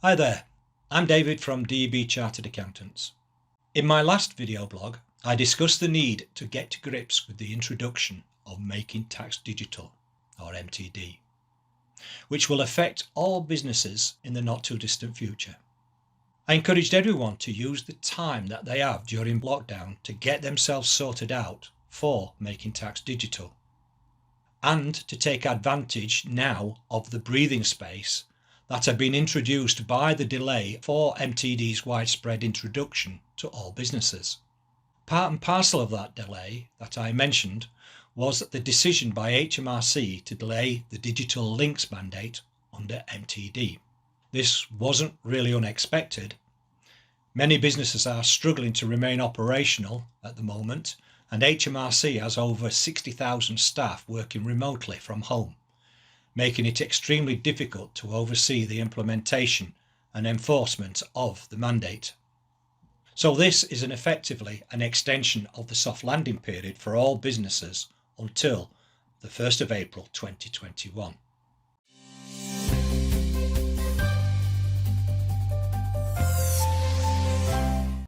Hi there, I'm David from DEB Chartered Accountants. In my last video blog, I discussed the need to get to grips with the introduction of Making Tax Digital, or MTD, which will affect all businesses in the not too distant future. I encouraged everyone to use the time that they have during lockdown to get themselves sorted out for Making Tax Digital, and to take advantage now of the breathing space that had been introduced by the delay for MTD's widespread introduction to all businesses. Part and parcel of that delay that I mentioned was the decision by HMRC to delay the digital links mandate under MTD. This wasn't really unexpected. Many businesses are struggling to remain operational at the moment, and HMRC has over 60,000 staff working remotely from home, making it extremely difficult to oversee the implementation and enforcement of the mandate. So this is effectively an extension of the soft landing period for all businesses until the 1st of April 2021.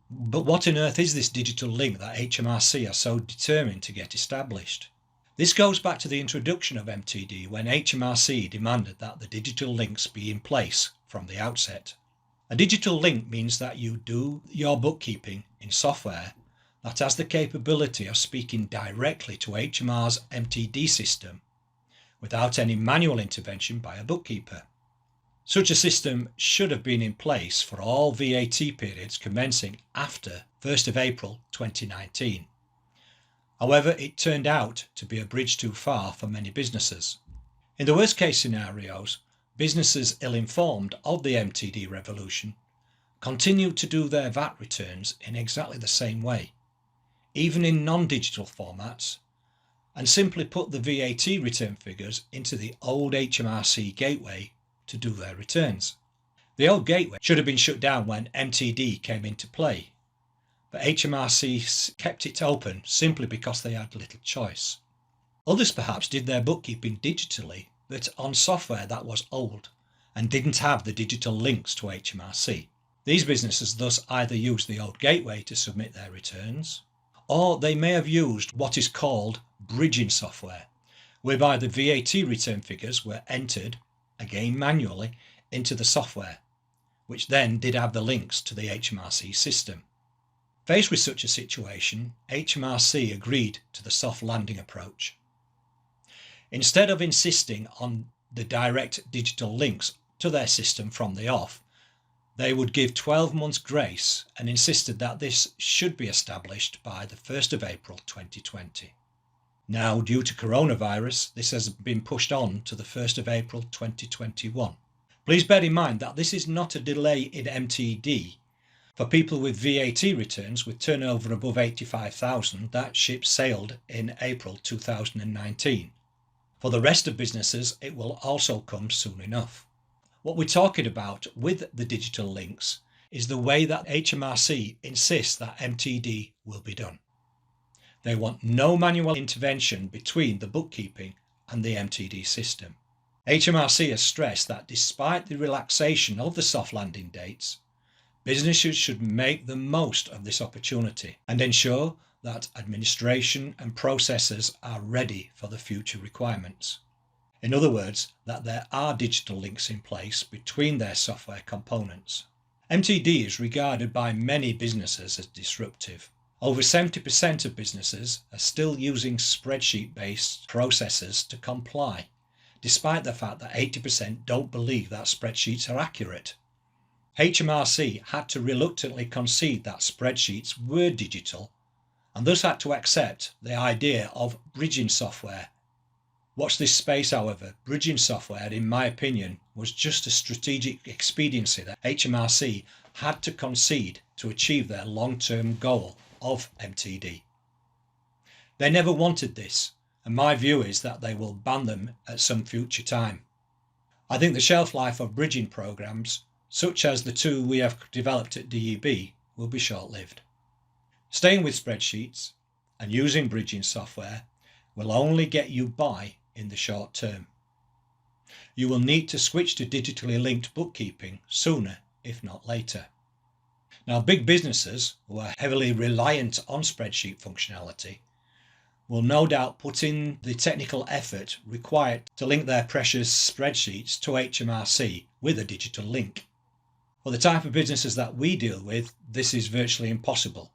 But what on earth is this digital link that HMRC are so determined to get established? This goes back to the introduction of MTD, when HMRC demanded that the digital links be in place from the outset. A digital link means that you do your bookkeeping in software that has the capability of speaking directly to HMRC's MTD system without any manual intervention by a bookkeeper. Such a system should have been in place for all VAT periods commencing after 1st of April 2019. However, it turned out to be a bridge too far for many businesses. In the worst case scenarios, businesses ill-informed of the MTD revolution continued to do their VAT returns in exactly the same way, even in non-digital formats, and simply put the VAT return figures into the old HMRC gateway to do their returns. The old gateway should have been shut down when MTD came into play, but HMRC kept it open simply because they had little choice. Others perhaps did their bookkeeping digitally, but on software that was old and didn't have the digital links to HMRC. These businesses thus either used the old gateway to submit their returns, or they may have used what is called bridging software, whereby the VAT return figures were entered, again manually, into the software, which then did have the links to the HMRC system. Faced with such a situation, HMRC agreed to the soft landing approach. Instead of insisting on the direct digital links to their system from the off, they would give 12 months grace and insisted that this should be established by the 1st of April 2020. Now, due to coronavirus, this has been pushed on to the 1st of April 2021. Please bear in mind that this is not a delay in MTD. For people with VAT returns with turnover above 85,000, that ship sailed in April 2019. For the rest of businesses, it will also come soon enough. What we're talking about with the digital links is the way that HMRC insists that MTD will be done. They want no manual intervention between the bookkeeping and the MTD system. HMRC has stressed that despite the relaxation of the soft landing dates, businesses should make the most of this opportunity and ensure that administration and processes are ready for the future requirements. In other words, that there are digital links in place between their software components. MTD is regarded by many businesses as disruptive. Over 70% of businesses are still using spreadsheet-based processes to comply, despite the fact that 80% don't believe that spreadsheets are accurate. HMRC had to reluctantly concede that spreadsheets were digital, and thus had to accept the idea of bridging software. Watch this space, however. Bridging software, in my opinion, was just a strategic expediency that HMRC had to concede to achieve their long-term goal of MTD. They never wanted this, and my view is that they will ban them at some future time. I think the shelf life of bridging programs, such as the two we have developed at DEB, will be short-lived. Staying with spreadsheets and using bridging software will only get you by in the short term. You will need to switch to digitally linked bookkeeping sooner if not later. Now, big businesses who are heavily reliant on spreadsheet functionality will no doubt put in the technical effort required to link their precious spreadsheets to HMRC with a digital link. For the type of businesses that we deal with, this is virtually impossible,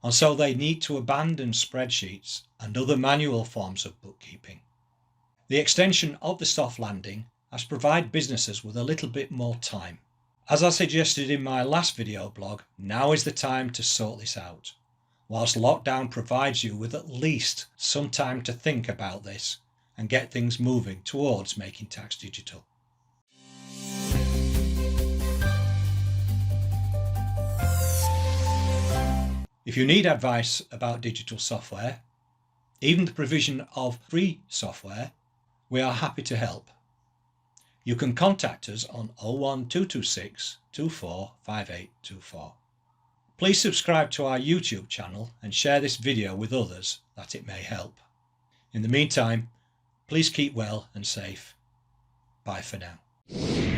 and so they need to abandon spreadsheets and other manual forms of bookkeeping. The extension of the soft landing has provided businesses with a little bit more time. As I suggested in my last video blog, now is the time to sort this out, whilst lockdown provides you with at least some time to think about this and get things moving towards making tax digital. If you need advice about digital software, even the provision of free software, we are happy to help. You can contact us on 01226 245824. Please subscribe to our YouTube channel and share this video with others that it may help. In the meantime, please keep well and safe. Bye for now.